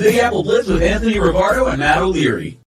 Big Apple Blitz with Anthony Rivardo and Matt O'Leary.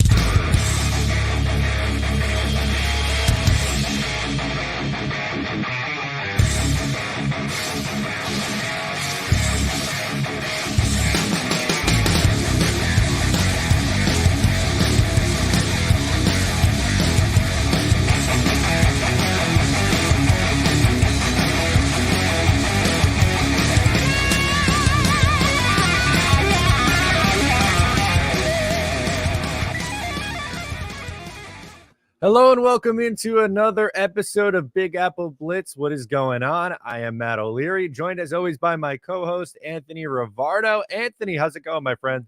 Hello and welcome into another episode of Big Apple Blitz. What is going on? I am Matt O'Leary, joined as always by my co-host, Anthony Rivardo. Anthony, how's it going, my friend?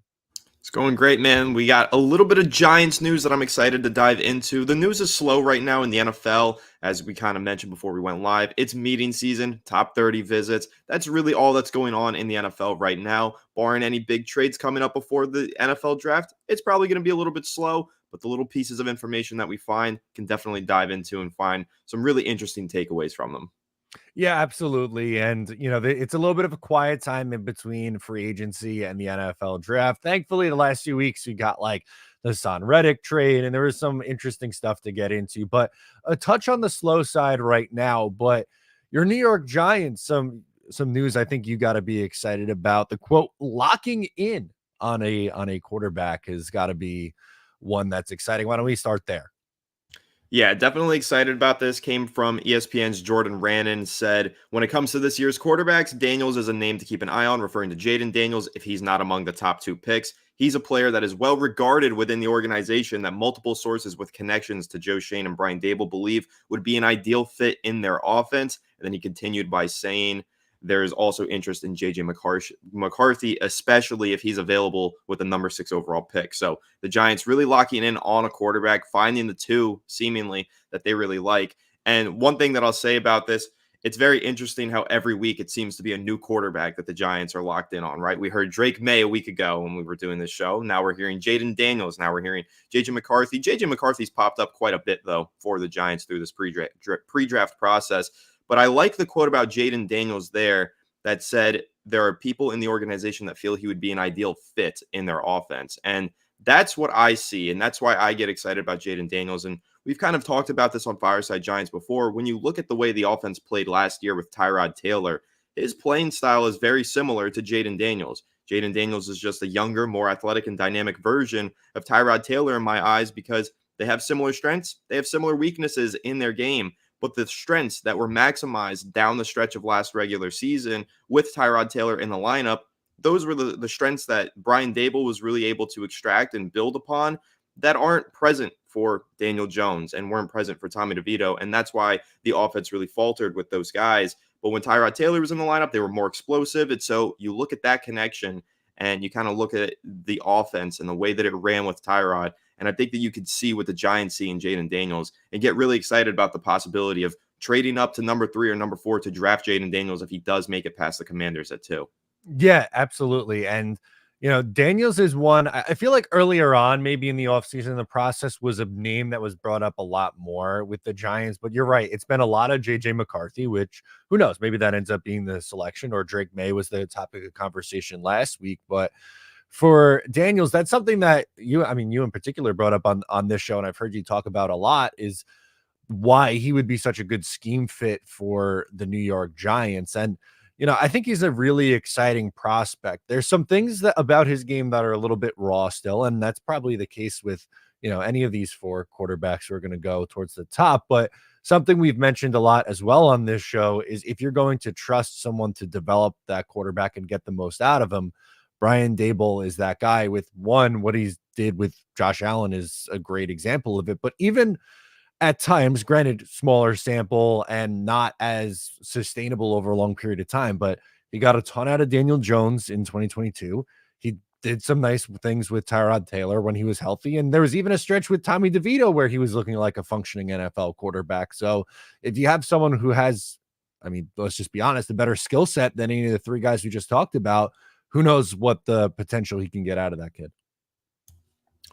It's going great, man. We got a little bit of Giants news that I'm excited to dive into. The news is slow right now in the NFL, as we kind of mentioned before we went live. It's meeting season, top 30 visits. That's really all that's going on in the NFL right now. Barring any big trades coming up before the NFL draft, it's probably going to be a little bit slow. But the little pieces of information that we find can definitely dive into and find some really interesting takeaways from them. Yeah, absolutely. And, it's a little bit of a quiet time in between free agency and the NFL draft. Thankfully, the last few weeks, we got like the Son Reddick trade, and there was some interesting stuff to get into. But a touch on the slow side right now. But your New York Giants, some news I think you got to be excited about. The quote, locking in on a quarterback has got to be one that's exciting. Why don't we start there? Yeah, definitely excited about this. Came from ESPN's Jordan Rannon, said, when it comes to this year's quarterbacks, Daniels is a name to keep an eye on, referring to Jaden Daniels if he's not among the top 2 picks. He's a player that is well regarded within the organization that multiple sources with connections to Joe Schoen and Brian Daboll believe would be an ideal fit in their offense. And then he continued by saying, there's also interest in J.J. McCarthy, especially if he's available with the number 6 overall pick. So the Giants really locking in on a quarterback, finding the 2 seemingly that they really like. And one thing that I'll say about this, it's very interesting how every week it seems to be a new quarterback that the Giants are locked in on, right? We heard Drake May a week ago when we were doing this show. Now we're hearing Jaden Daniels. Now we're hearing J.J. McCarthy. J.J. McCarthy's popped up quite a bit, though, for the Giants through this pre-draft process. But I like the quote about Jaden Daniels there that said there are people in the organization that feel he would be an ideal fit in their offense. And that's what I see. And that's why I get excited about Jaden Daniels. And we've kind of talked about this on Fireside Giants before. When you look at the way the offense played last year with Tyrod Taylor, his playing style is very similar to Jaden Daniels. Jaden Daniels is just a younger, more athletic and dynamic version of Tyrod Taylor in my eyes because they have similar strengths. They have similar weaknesses in their game. But the strengths that were maximized down the stretch of last regular season with Tyrod Taylor in the lineup, those were the strengths that Brian Daboll was really able to extract and build upon that aren't present for Daniel Jones and weren't present for Tommy DeVito. And that's why the offense really faltered with those guys. But when Tyrod Taylor was in the lineup, they were more explosive. And so you look at that connection and you kind of look at the offense and the way that it ran with Tyrod. And I think that you could see what the Giants see in Jaden Daniels and get really excited about the possibility of trading up to number 3 or number 4 to draft Jaden Daniels if he does make it past the Commanders at 2. Yeah, absolutely. And, Daniels is one, I feel like earlier on, maybe in the offseason, the process was a name that was brought up a lot more with the Giants. But you're right. It's been a lot of J.J. McCarthy, which who knows, maybe that ends up being the selection, or Drake May was the topic of conversation last week. But for Daniels, that's something that you in particular brought up on this show, and I've heard you talk about a lot, is why he would be such a good scheme fit for the New York Giants. And, I think he's a really exciting prospect. There's some things about his game that are a little bit raw still, and that's probably the case with, any of these 4 quarterbacks who are going to go towards the top. But something we've mentioned a lot as well on this show is if you're going to trust someone to develop that quarterback and get the most out of him, Brian Daboll is that guy. With what he did with Josh Allen is a great example of it. But even at times, granted, smaller sample and not as sustainable over a long period of time, but he got a ton out of Daniel Jones in 2022. He did some nice things with Tyrod Taylor when he was healthy. And there was even a stretch with Tommy DeVito where he was looking like a functioning NFL quarterback. So if you have someone who has, let's just be honest, a better skill set than any of the 3 guys we just talked about, who knows what the potential he can get out of that kid.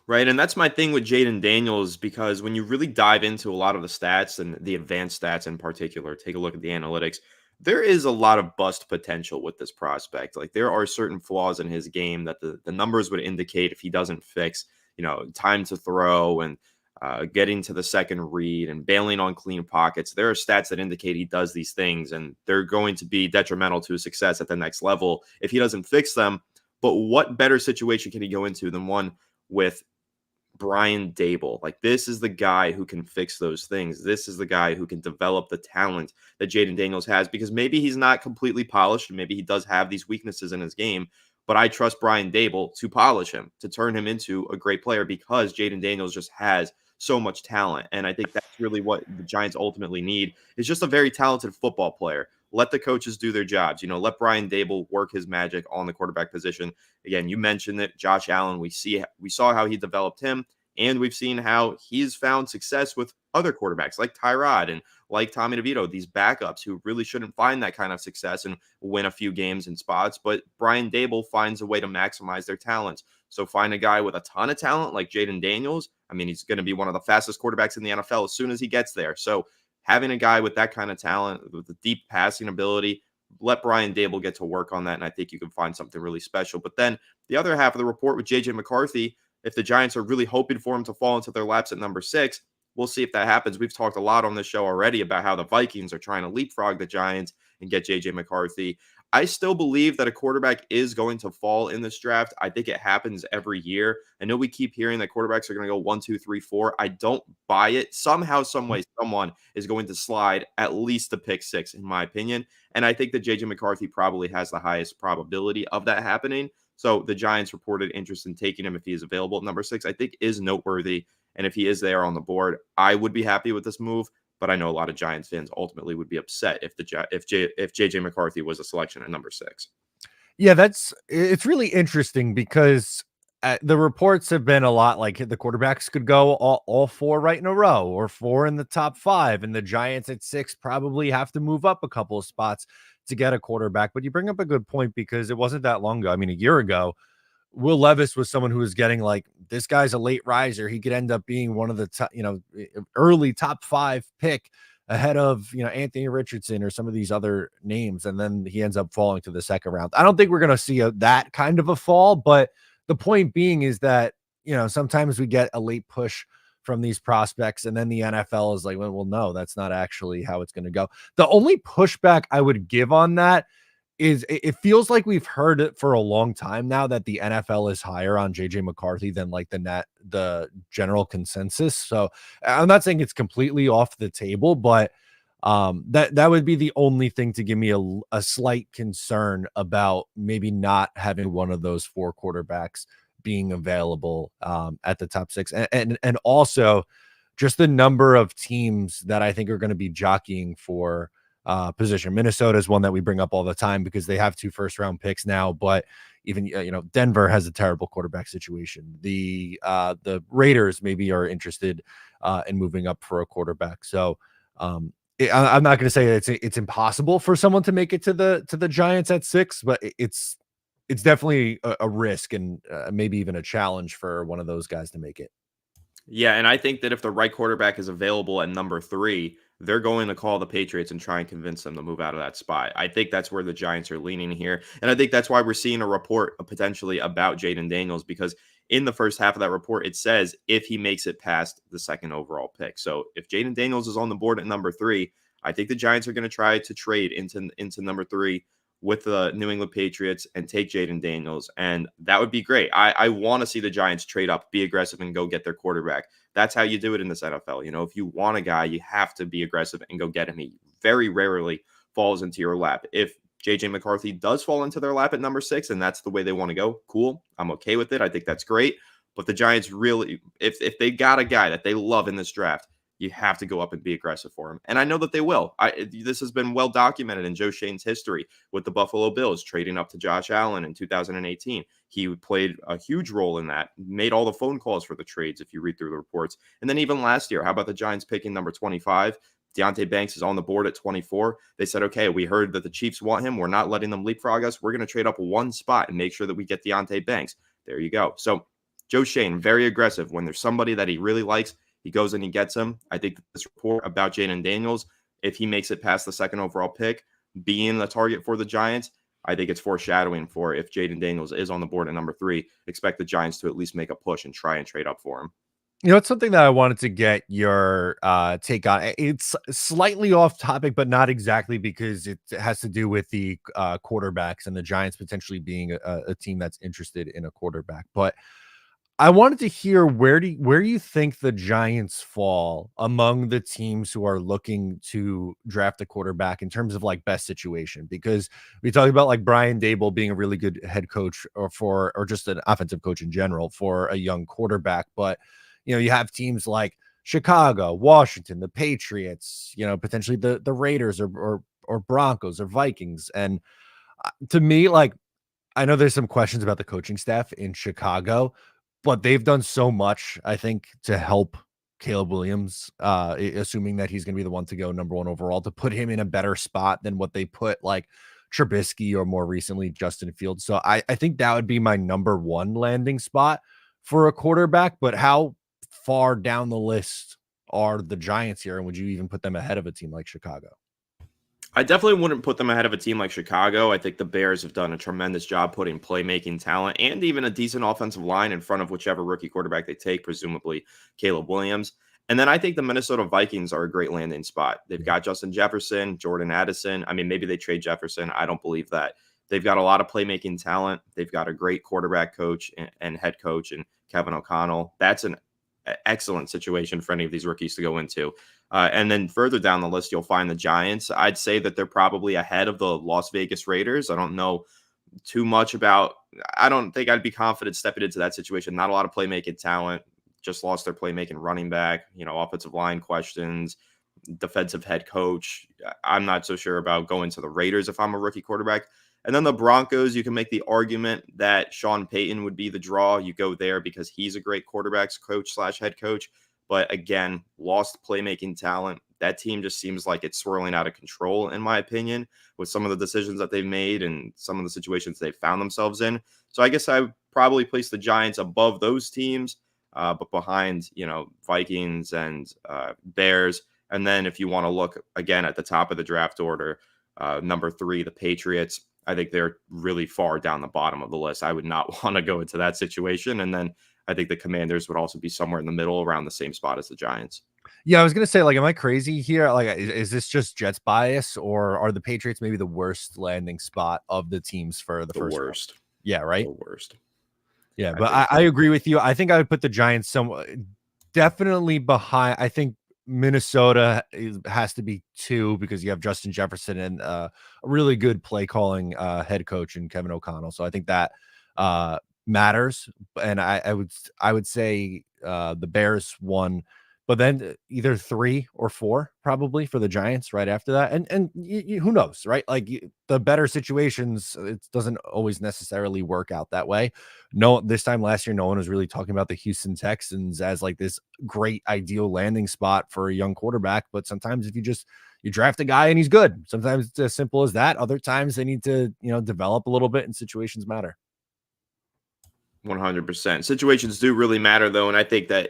Right, and that's my thing with Jaden Daniels, because when you really dive into a lot of the stats and the advanced stats in particular, take a look at the analytics, there is a lot of bust potential with this prospect. Like there are certain flaws in his game that the numbers would indicate if he doesn't fix, time to throw and getting to the second read and bailing on clean pockets. There are stats that indicate he does these things, and they're going to be detrimental to his success at the next level if he doesn't fix them. But what better situation can he go into than one with Brian Dable? Like, this is the guy who can fix those things. This is the guy who can develop the talent that Jaden Daniels has, because maybe he's not completely polished and maybe he does have these weaknesses in his game, but I trust Brian Dable to polish him, to turn him into a great player, because Jaden Daniels just has so much talent. And I think that's really what the Giants ultimately need, is just a very talented football player. Let the coaches do their jobs. Let Brian Dable work his magic on the quarterback position. Again, you mentioned it, Josh Allen. We saw how he developed him, and we've seen how he's found success with other quarterbacks like Tyrod and like Tommy DeVito, these backups who really shouldn't find that kind of success and win a few games in spots. But Brian Dable finds a way to maximize their talents. So find a guy with a ton of talent like Jaden Daniels. I mean, he's going to be one of the fastest quarterbacks in the NFL as soon as he gets there. So having a guy with that kind of talent, with the deep passing ability, let Brian Dable get to work on that, and I think you can find something really special. But then the other half of the report with J.J. McCarthy, if the Giants are really hoping for him to fall into their laps at number 6, we'll see if that happens. We've talked a lot on this show already about how the Vikings are trying to leapfrog the Giants and get J.J. McCarthy. I still believe that a quarterback is going to fall in this draft. I think it happens every year. I know we keep hearing that quarterbacks are going to go 1, 2, 3, 4. I don't buy it. Somehow, some way, someone is going to slide at least the pick 6, in my opinion. And I think that J.J. McCarthy probably has the highest probability of that happening. So the Giants reported interest in taking him if he is available at number 6, I think is noteworthy. And if he is there on the board, I would be happy with this move. But I know a lot of Giants fans ultimately would be upset if J.J. McCarthy was a selection at number 6. Yeah, it's really interesting because the reports have been a lot like the quarterbacks could go all 4 right in a row, or 4 in the top 5, and the Giants at 6 probably have to move up a couple of spots to get a quarterback. But you bring up a good point, because it wasn't that long ago. I mean, a year ago, Will Levis was someone who was getting like, this guy's a late riser. He could end up being one of the top, early top 5 pick ahead of, Anthony Richardson or some of these other names. And then he ends up falling to the second round. I don't think we're going to see that kind of a fall, but the point being is that, sometimes we get a late push from these prospects, and then the NFL is like, well, no, that's not actually how it's going to go. The only pushback I would give on that is it feels like we've heard it for a long time now that the NFL is higher on JJ McCarthy than like the general consensus. So I'm not saying it's completely off the table, but that would be the only thing to give me a slight concern about maybe not having one of those 4 quarterbacks being available at the top 6, and also just the number of teams that I think are going to be jockeying for position. Minnesota is one that we bring up all the time because they have 2 first-round picks now, but even Denver has a terrible quarterback situation. The Raiders maybe are interested in moving up for a quarterback. So I'm not going to say it's impossible for someone to make it to the Giants at 6, but it's definitely a risk and maybe even a challenge for one of those guys to make it. Yeah, and I think that if the right quarterback is available at number 3, they're going to call the Patriots and try and convince them to move out of that spot. I think that's where the Giants are leaning here. And I think that's why we're seeing a report potentially about Jaden Daniels, because in the first half of that report, it says if he makes it past the 2nd overall pick. So if Jaden Daniels is on the board at number 3, I think the Giants are going to try to trade into number 3 with the New England Patriots and take Jaden Daniels. And that would be great. I want to see the Giants trade up, be aggressive, and go get their quarterback. That's how you do it in this NFL. If you want a guy, you have to be aggressive and go get him. He very rarely falls into your lap. If JJ McCarthy does fall into their lap at number 6, and that's the way they want to go, cool. I'm okay with it. I think that's great. But the Giants really, if they got a guy that they love in this draft, you have to go up and be aggressive for him. And I know that they will. This has been well documented in Joe Shane's history with the Buffalo Bills trading up to Josh Allen in 2018. He played a huge role in that, made all the phone calls for the trades if you read through the reports. And then even last year, how about the Giants picking number 25? Deontay Banks is on the board at 24. They said, okay, we heard that the Chiefs want him. We're not letting them leapfrog us. We're going to trade up 1 spot and make sure that we get Deontay Banks. There you go. So Joe Shane, very aggressive. When there's somebody that he really likes, he goes and he gets him. I think this report about Jaden Daniels, if he makes it past the 2nd overall pick, being a target for the Giants, I think it's foreshadowing for if Jaden Daniels is on the board at number 3, expect the Giants to at least make a push and try and trade up for him. It's something that I wanted to get your take on. It's slightly off topic, but not exactly, because it has to do with the quarterbacks and the Giants potentially being a team that's interested in a quarterback. But I wanted to hear where you think the Giants fall among the teams who are looking to draft a quarterback in terms of like best situation, because we talked about like Brian Dable being a really good head coach or just an offensive coach in general for a young quarterback. But you have teams like Chicago, Washington, the Patriots, potentially the Raiders or Broncos or Vikings. And to me, like, I know there's some questions about the coaching staff in Chicago, but they've done so much, I think, to help Caleb Williams, assuming that he's going to be the one to go number 1 overall, to put him in a better spot than what they put like Trubisky or more recently Justin Fields. So I think that would be my number 1 landing spot for a quarterback. But how far down the list are the Giants here, and would you even put them ahead of a team like Chicago? I definitely wouldn't put them ahead of a team like Chicago. I think the Bears have done a tremendous job putting playmaking talent and even a decent offensive line in front of whichever rookie quarterback they take, presumably Caleb Williams. And then I think the Minnesota Vikings are a great landing spot. They've got Justin Jefferson, Jordan Addison. I mean, maybe they trade Jefferson. I don't believe that. They've got a lot of playmaking talent. They've got a great quarterback coach and head coach and Kevin O'Connell. That's an excellent situation for any of these rookies to go into. And then further down the list, you'll find the Giants. I'd say that they're probably ahead of the Las Vegas Raiders. I don't know too much about, I don't think I'd be confident stepping into that situation. Not a lot of playmaking talent, just lost their playmaking running back, offensive line questions, defensive head coach. I'm not so sure about going to the Raiders if I'm a rookie quarterback. And then the Broncos, you can make the argument that Sean Payton would be the draw. You go there because he's a great quarterbacks coach / head coach. But again, lost playmaking talent. That team just seems like it's swirling out of control, in my opinion, with some of the decisions that they've made and some of the situations they've found themselves in. So I guess I would probably place the Giants above those teams, but behind, Vikings and Bears. And then if you want to look again at the top of the draft order, number 3, the Patriots. I think they're really far down the bottom of the list. I would not want to go into that situation. And then I think the Commanders would also be somewhere in the middle around the same spot as the Giants. Yeah, I was going to say, like, am I crazy here? Like, is this just Jets bias, or are the Patriots maybe the worst landing spot of the teams for the first worst? Round? Yeah, right? The worst. Yeah, but I agree with you. I think I would put the Giants definitely behind. I think Minnesota has to be 2 because you have Justin Jefferson and a really good play calling head coach in Kevin O'Connell. So I think that matters. And I would say the Bears 1, but then either 3 or 4 probably for the Giants right after that. And who knows, right? Like the better situations, it doesn't always necessarily work out that way. No, this time last year, no one was really talking about the Houston Texans as like this great ideal landing spot for a young quarterback. But sometimes if you draft a guy and he's good, sometimes it's as simple as that. Other times they need to, develop a little bit, and situations matter. 100%. Situations do really matter though. And I think that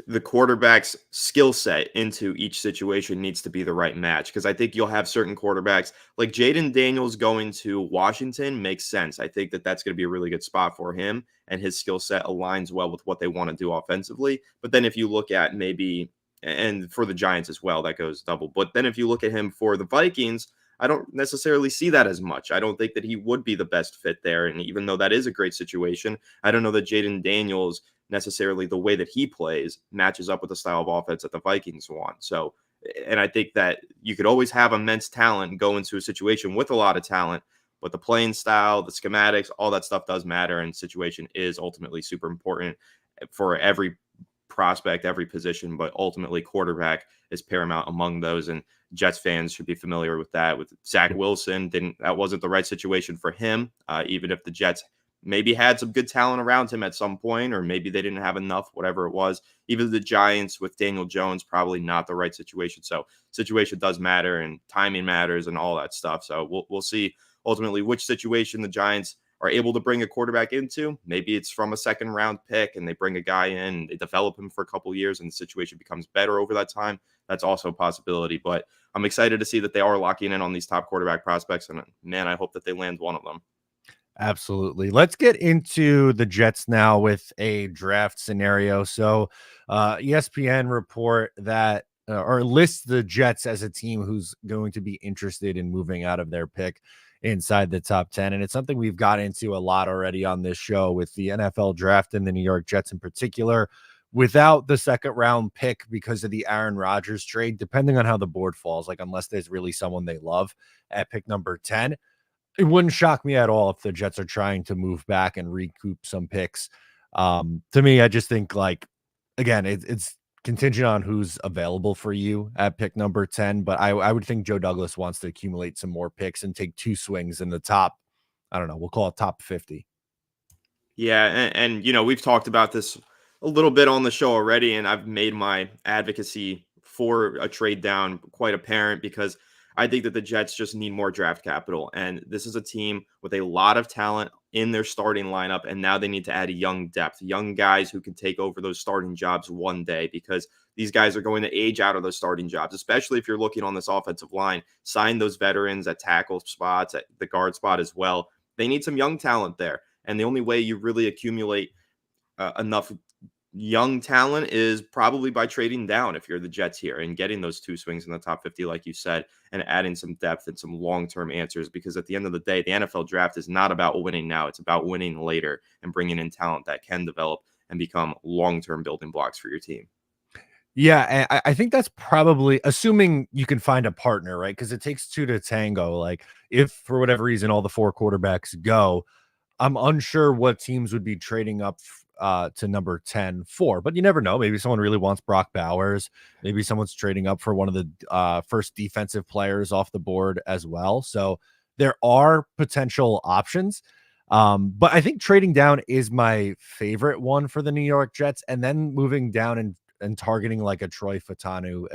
the quarterback's skill set into each situation needs to be the right match, because I think you'll have certain quarterbacks like Jaden Daniels going to Washington makes sense. I think that that's going to be a really good spot for him, and his skill set aligns well with what they want to do offensively. But then if you look at maybe, and for the Giants as well, that goes double. But then if you look at him for the Vikings, I don't necessarily see that as much. I don't think that he would be the best fit there. And even though that is a great situation, I don't know that Jaden Daniels necessarily, the way that he plays, matches up with the style of offense that the Vikings want. So, and I think that you could always have immense talent and go into a situation with a lot of talent, but the playing style, the schematics, all that stuff does matter. And situation is ultimately super important for every prospect, every position, but ultimately quarterback is paramount among those. And Jets fans should be familiar with that. With Zach Wilson, that wasn't the right situation for him, even if the Jets maybe had some good talent around him at some point, or maybe they didn't have enough, whatever it was. Even the Giants with Daniel Jones, probably not the right situation. So situation does matter, and timing matters and all that stuff. So we'll see ultimately which situation the Giants are able to bring a quarterback into. Maybe it's from a second round pick and they bring a guy in, they develop him for a couple years and the situation becomes better over that time. That's also a possibility, but I'm excited to see that they are locking in on these top quarterback prospects. And man, I hope that they land one of them. Absolutely. Let's get into the Jets now with a draft scenario. So, ESPN report that or lists the Jets as a team who's going to be interested in moving out of their pick inside the top 10. And it's something we've got into a lot already on this show with the NFL draft and the New York Jets in particular. Without the second round pick because of the Aaron Rodgers trade, depending on how the board falls, like unless there's really someone they love at pick number 10, it wouldn't shock me at all if the Jets are trying to move back and recoup some picks. To me, I just think like, again, it's contingent on who's available for you at pick number 10. But I would think Joe Douglas wants to accumulate some more picks and take 2 swings in the top, I don't know, we'll call it top 50. Yeah, and you know, we've talked about this a little bit on the show already, and I've made my advocacy for a trade down quite apparent because I think that the Jets just need more draft capital. And this is a team with a lot of talent in their starting lineup, and now they need to add a young depth, young guys who can take over those starting jobs one day because these guys are going to age out of those starting jobs, especially if you're looking on this offensive line. Sign those veterans at tackle spots, at the guard spot as well. They need some young talent there. And the only way you really accumulate enough young talent is probably by trading down if you're the Jets here and getting those 2 swings in the top 50, like you said, and adding some depth and some long-term answers. Because at the end of the day, the NFL draft is not about winning now. It's about winning later and bringing in talent that can develop and become long-term building blocks for your team. Yeah, and I think that's probably assuming you can find a partner, right? Because it takes 2 to tango. Like if for whatever reason all the 4 quarterbacks go, I'm unsure what teams would be trading up to number 10 for, but you never know. Maybe someone really wants Brock Bowers. Maybe someone's trading up for one of the first defensive players off the board as well. So there are potential options. But I think trading down is my favorite one for the New York Jets, and then moving down and targeting like a Troy Fautanu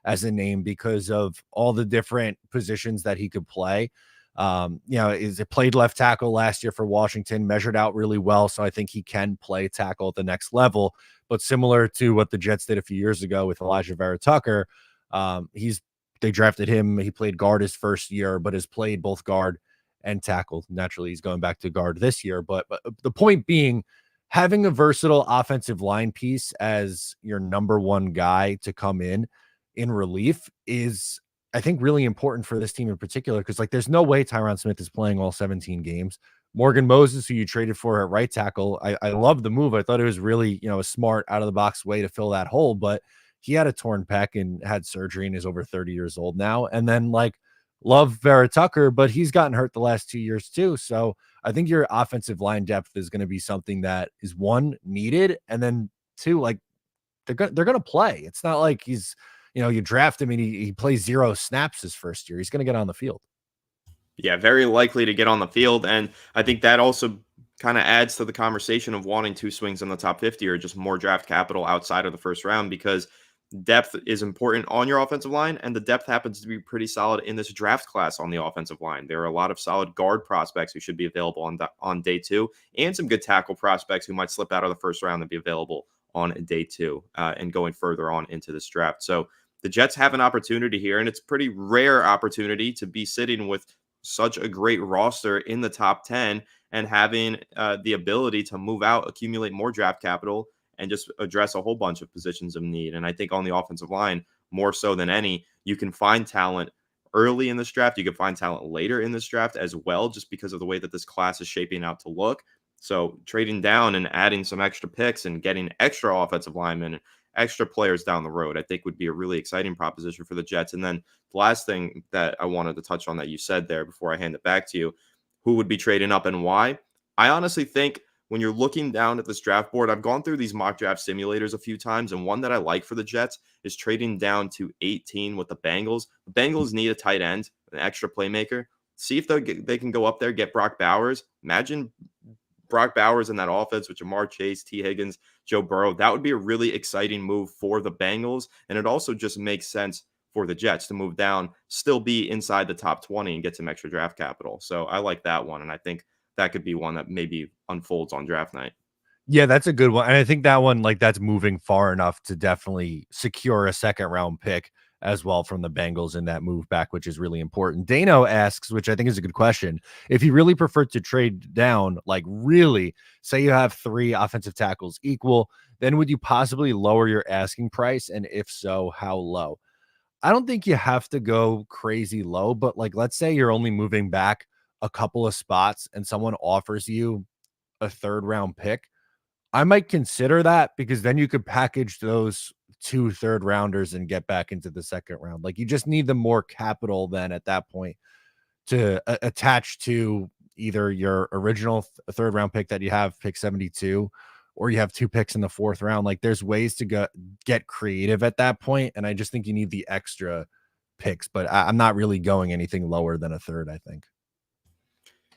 as a name because of all the different positions that he could play. Is it played left tackle last year for Washington, measured out really well. So I think he can play tackle at the next level, but similar to what the Jets did a few years ago with Elijah Vera Tucker. They drafted him. He played guard his first year, but has played both guard and tackle. Naturally, he's going back to guard this year. But the point being, having a versatile offensive line piece as your number 1 guy to come in relief is, I think, really important for this team in particular, because like there's no way Tyron Smith is playing all 17 games. Morgan Moses, who you traded for at right tackle, I love the move. I thought it was really, a smart out of the box way to fill that hole, but he had a torn pec and had surgery and is over 30 years old now. And then like love Vera Tucker, but he's gotten hurt the last 2 years too. So I think your offensive line depth is going to be something that is 1, needed, and then 2, like they're going to play. It's not like he's, you draft him and he plays 0 snaps his first year. He's going to get on the field. Yeah, very likely to get on the field. And I think that also kind of adds to the conversation of wanting 2 swings in the top 50 or just more draft capital outside of the first round, because depth is important on your offensive line. And the depth happens to be pretty solid in this draft class on the offensive line. There are a lot of solid guard prospects who should be available on day 2, and some good tackle prospects who might slip out of the first round and be available on day 2 and going further on into this draft. So the Jets have an opportunity here, and it's a pretty rare opportunity to be sitting with such a great roster in the top 10 and having the ability to move out, accumulate more draft capital, and just address a whole bunch of positions of need. And I think on the offensive line, more so than any, you can find talent early in this draft. You can find talent later in this draft as well, just because of the way that this class is shaping out to look. So trading down and adding some extra picks and getting extra offensive linemen, extra players down the road, I think would be a really exciting proposition for the Jets. And then the last thing that I wanted to touch on that you said there before I hand it back to you, who would be trading up and why? I honestly think when you're looking down at this draft board, I've gone through these mock draft simulators a few times, and one that I like for the Jets is trading down to 18 with the Bengals. The Bengals need a tight end, an extra playmaker. See if they can go up there, get Brock Bowers. Imagine Brock Bowers in that offense with Jamar Chase, T. Higgins, Joe Burrow. That would be a really exciting move for the Bengals. And it also just makes sense for the Jets to move down, still be inside the top 20 and get some extra draft capital. So I like that one. And I think that could be one that maybe unfolds on draft night. Yeah, that's a good one. And I think that one, like, that's moving far enough to definitely secure a second round pick as well from the Bengals in that move back, which is really important. Dano asks, which I think is a good question, if you really prefer to trade down, like really, say you have 3 offensive tackles equal, then would you possibly lower your asking price? And if so, how low? I don't think you have to go crazy low, but like, let's say you're only moving back a couple of spots and someone offers you a third round pick. I might consider that, because then you could package those 2 third rounders and get back into the second round. Like, you just need the more capital then at that point to attach to either your original third round pick that you have, pick 72, or you have 2 picks in the fourth round. Like, there's ways to get creative at that point, and I just think you need the extra picks, but I'm not really going anything lower than a third, I think.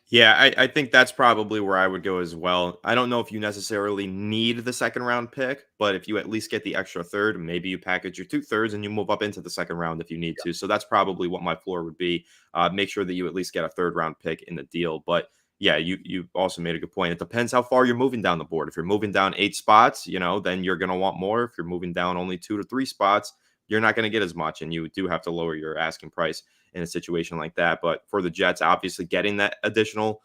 Yeah, I think that's probably where I would go as well. I don't know if you necessarily need the second round pick, but if you at least get the extra third, maybe you package your 2 thirds and you move up into the second round if you need to. So that's probably what my floor would be. Make sure that you at least get a third round pick in the deal. But yeah, you also made a good point. It depends how far you're moving down the board. If you're moving down 8 spots, then you're going to want more. If you're moving down only 2 to 3 spots, you're not going to get as much, and you do have to lower your asking price in a situation like that. But for the Jets, obviously getting that additional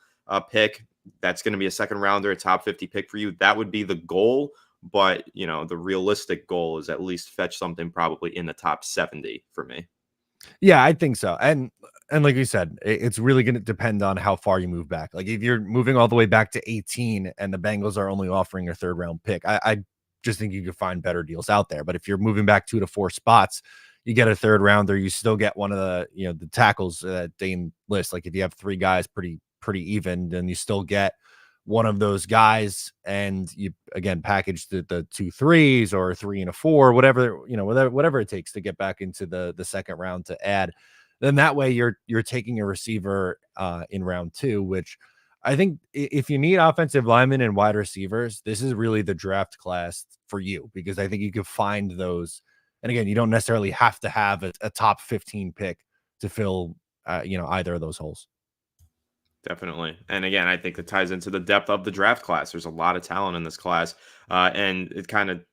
pick, that's going to be a second rounder, a top 50 pick for you. That would be the goal. But, the realistic goal is at least fetch something probably in the top 70 for me. Yeah, I think so. And like you said, it's really going to depend on how far you move back. Like, if you're moving all the way back to 18 and the Bengals are only offering a third round pick, I just think you could find better deals out there. But if you're moving back 2 to 4 spots, you get a third rounder, you still get one of the, the tackles that Dane lists. Like, if you have 3 guys pretty even, then you still get one of those guys, and you again package the 2 threes or 3 and a 4, whatever, whatever it takes to get back into the second round to add. Then that way you're taking a receiver in round 2, which I think if you need offensive linemen and wide receivers, this is really the draft class for you, because I think you can find those. And again, you don't necessarily have to have a top 15 pick to fill, either of those holes. Definitely. And again, I think it ties into the depth of the draft class. There's a lot of talent in this class. And it kind of,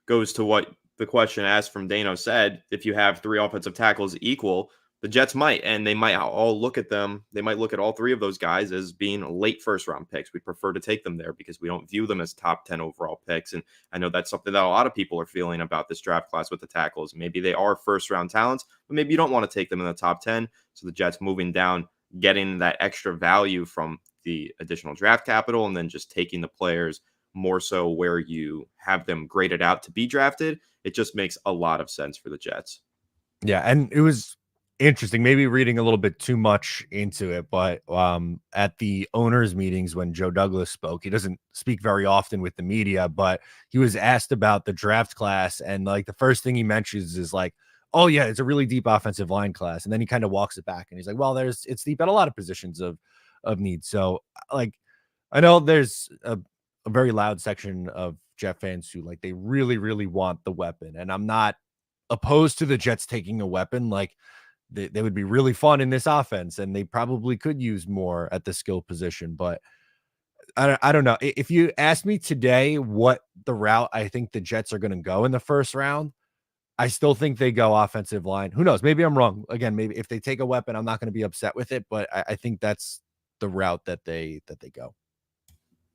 goes to what the question asked from Dano said. If you have 3 offensive tackles equal, the Jets might, and they might all look at them. They might look at all 3 of those guys as being late first round picks. We prefer to take them there because we don't view them as top 10 overall picks. And I know that's something that a lot of people are feeling about this draft class with the tackles. Maybe they are first round talents, but maybe you don't want to take them in the top 10. So the Jets moving down, getting that extra value from the additional draft capital, and then just taking the players more so where you have them graded out to be drafted. It just makes a lot of sense for the Jets. Yeah, and it was interesting, maybe reading a little bit too much into it, but at the owners meetings when Joe Douglas spoke, he doesn't speak very often with the media, but he was asked about the draft class, and like the first thing he mentions is like, oh yeah, it's a really deep offensive line class, and then he kind of walks it back and he's like, well, it's deep at a lot of positions of need. So like, I know there's a very loud section of Jet fans who, like, they really want the weapon, and I'm not opposed to the Jets taking a weapon. Like, they would be really fun in this offense, and they probably could use more at the skill position. But I don't know. If you ask me today what the route I think the Jets are going to go in the first round, I still think they go offensive line. Who knows? Maybe I'm wrong. Again, maybe if they take a weapon, I'm not going to be upset with it. But I think that's the route that they go.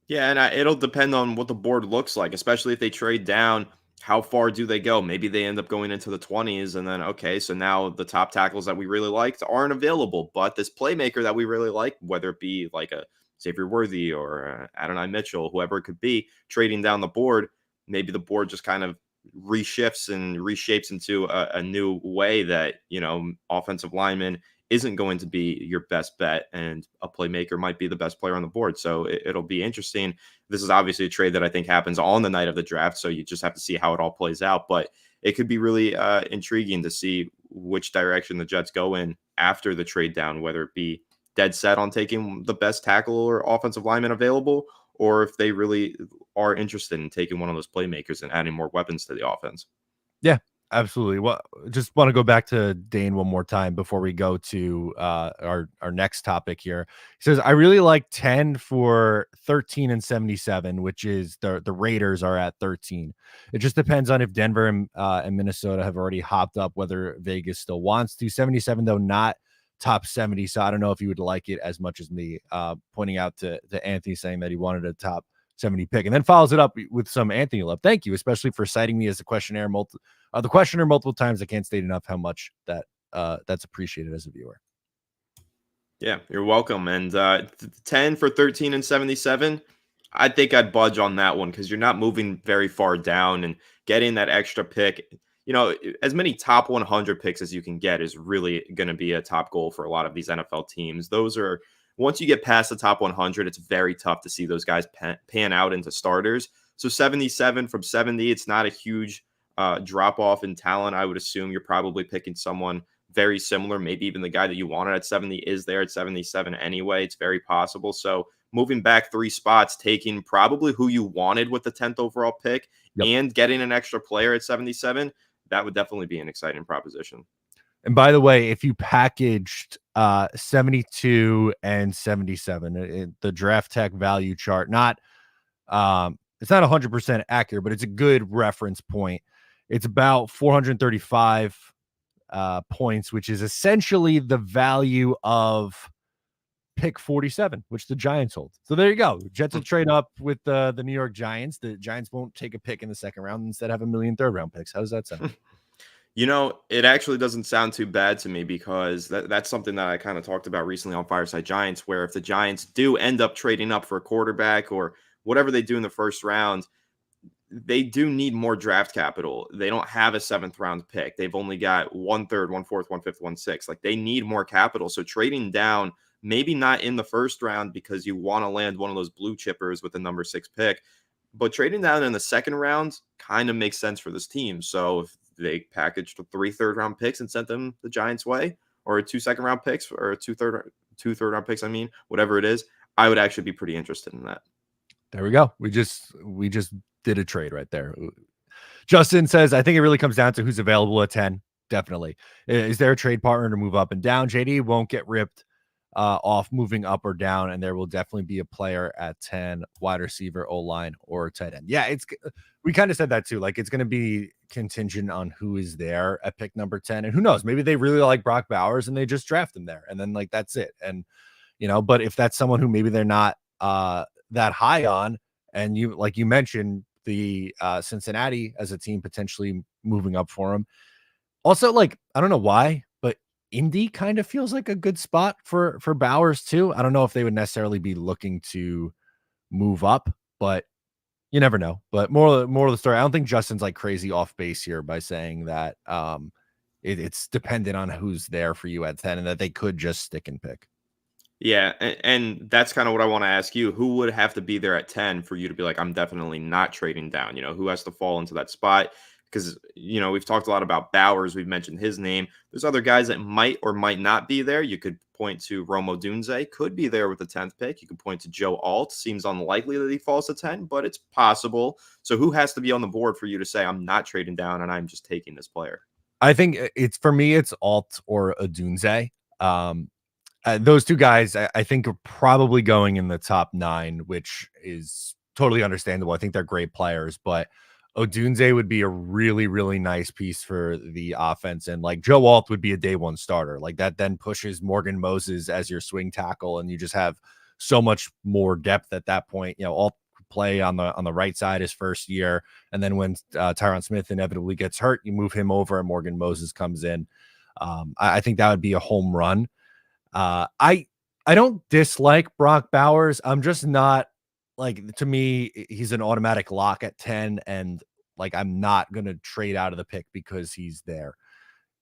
Yeah, and it'll depend on what the board looks like, especially if they trade down. How far do they go? Maybe they end up going into the 20s, and then, okay, so now the top tackles that we really liked aren't available, but this playmaker that we really like, whether it be like a Xavier Worthy or Adonai Mitchell, whoever it could be, trading down the board, maybe the board just kind of reshifts and reshapes into a new way that, offensive lineman isn't going to be your best bet, and a playmaker might be the best player on the board. So it'll be interesting. This is obviously a trade that I think happens on the night of the draft, so you just have to see how it all plays out. But it could be really intriguing to see which direction the Jets go in after the trade down, whether it be dead set on taking the best tackle or offensive lineman available, or if they really are interested in taking one of those playmakers and adding more weapons to the offense. Yeah. Absolutely. Well, just want to go back to Dane one more time before we go to our next topic here. He says, I really like 10 for 13 and 77, which is the Raiders are at 13. It just depends on if Denver and Minnesota have already hopped up, whether Vegas still wants to. 77, though, not top 70. So I don't know if you would like it as much as me, pointing out to Anthony saying that he wanted a top 70 pick, and then follows it up with some Anthony love. Thank you, especially for citing me as a questionnaire the questioner multiple times. I can't state enough how much that's appreciated as a viewer. Yeah, you're welcome. And 10 for 13 and 77, I think I'd budge on that one because you're not moving very far down, and getting that extra pick, as many top 100 picks as you can get is really going to be a top goal for a lot of these NFL teams. Those are, once you get past the top 100, it's very tough to see those guys pan out into starters. So 77 from 70, it's not a huge drop off in talent. I would assume you're probably picking someone very similar. Maybe even the guy that you wanted at 70 is there at 77 anyway. It's very possible. So moving back 3 spots, taking probably who you wanted with the 10th overall pick, and getting an extra player at 77, that would definitely be an exciting proposition. And by the way, if you packaged 72 and 77, the draft tech value chart, it's not 100% accurate, but it's a good reference point. It's about 435 points, which is essentially the value of pick 47, which the Giants hold. So there you go. Jets will trade up with the New York Giants. The Giants won't take a pick in the second round, instead have 1 million third-round picks. How does that sound? It actually doesn't sound too bad to me, because that's something that I kind of talked about recently on Fireside Giants, where if the Giants do end up trading up for a quarterback or whatever they do in the first round, they do need more draft capital. They don't have a 7th round pick. They've only got 1/3, 1/4, 1/5, 1/6. Like, they need more capital. So trading down, maybe not in the first round because you want to land one of those blue chippers with the number 6 pick, but trading down in the second round kind of makes sense for this team. So if they packaged 3 third-round picks and sent them the Giants' way, or 2 second-round picks, or 2 third-round picks, whatever it is, I would actually be pretty interested in that. There we go. We just did a trade right there. Justin says, I think it really comes down to who's available at 10. Definitely. Is there a trade partner to move up and down? JD won't get ripped off moving up or down, and there will definitely be a player at 10, wide receiver, O-line, or tight end. Yeah, we kind of said that too. Like, it's going to be contingent on who is there at pick number 10, and who knows, maybe they really like Brock Bowers and they just draft him there, and then like that's it. And but if that's someone who maybe they're not that high on, and you mentioned the Cincinnati as a team potentially moving up for him. Also, like, I don't know why, but Indy kind of feels like a good spot for Bowers too. I don't know if they would necessarily be looking to move up, but you never know. But more of the story, I don't think Justin's like crazy off base here by saying that it's dependent on who's there for you at 10, and that they could just stick and pick. Yeah, and that's kind of what I want to ask you. Who would have to be there at 10 for you to be like, I'm definitely not trading down? Who has to fall into that spot? Because, we've talked a lot about Bowers. We've mentioned his name. There's other guys that might or might not be there. You could point to Rome Odunze, could be there with the 10th pick. You could point to Joe Alt. Seems unlikely that he falls to 10, but it's possible. So who has to be on the board for you to say, I'm not trading down and I'm just taking this player? I think for me, it's Alt or Odunze. Those two guys, I think, are probably going in the top 9, which is totally understandable. I think they're great players, but Odunze would be a really, really nice piece for the offense. And like Joe Alt would be a day 1 starter. Like, that then pushes Morgan Moses as your swing tackle, and you just have so much more depth at that point. Alt play on the right side his first year, and then when Tyron Smith inevitably gets hurt, you move him over and Morgan Moses comes in. I think that would be a home run. I don't dislike Brock Bowers. I'm just not, like, to me, he's an automatic lock at 10, and like, I'm not going to trade out of the pick because he's there.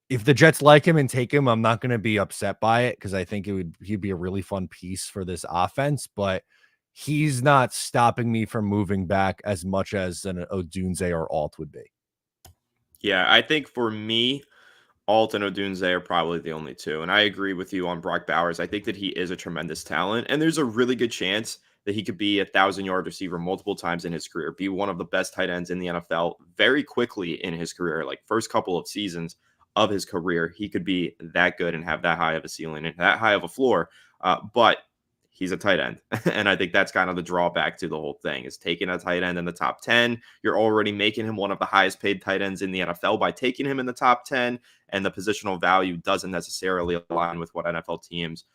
If the Jets like him and take him, I'm not going to be upset by it, because I think he'd be a really fun piece for this offense, but he's not stopping me from moving back as much as an Odunze or Alt would be. Yeah, I think for me, Alt and Odunze are probably the only two. And I agree with you on Brock Bowers. I think that he is a tremendous talent. And there's a really good chance that he could be a 1,000-yard receiver multiple times in his career, be one of the best tight ends in the NFL very quickly in his career. Like first couple of seasons of his career, he could be that good and have that high of a ceiling and that high of a floor. But he's a tight end. And I think that's kind of the drawback to the whole thing is taking a tight end in the top 10. You're already making him one of the highest paid tight ends in the NFL by taking him in the top 10. And the positional value doesn't necessarily align with what NFL teams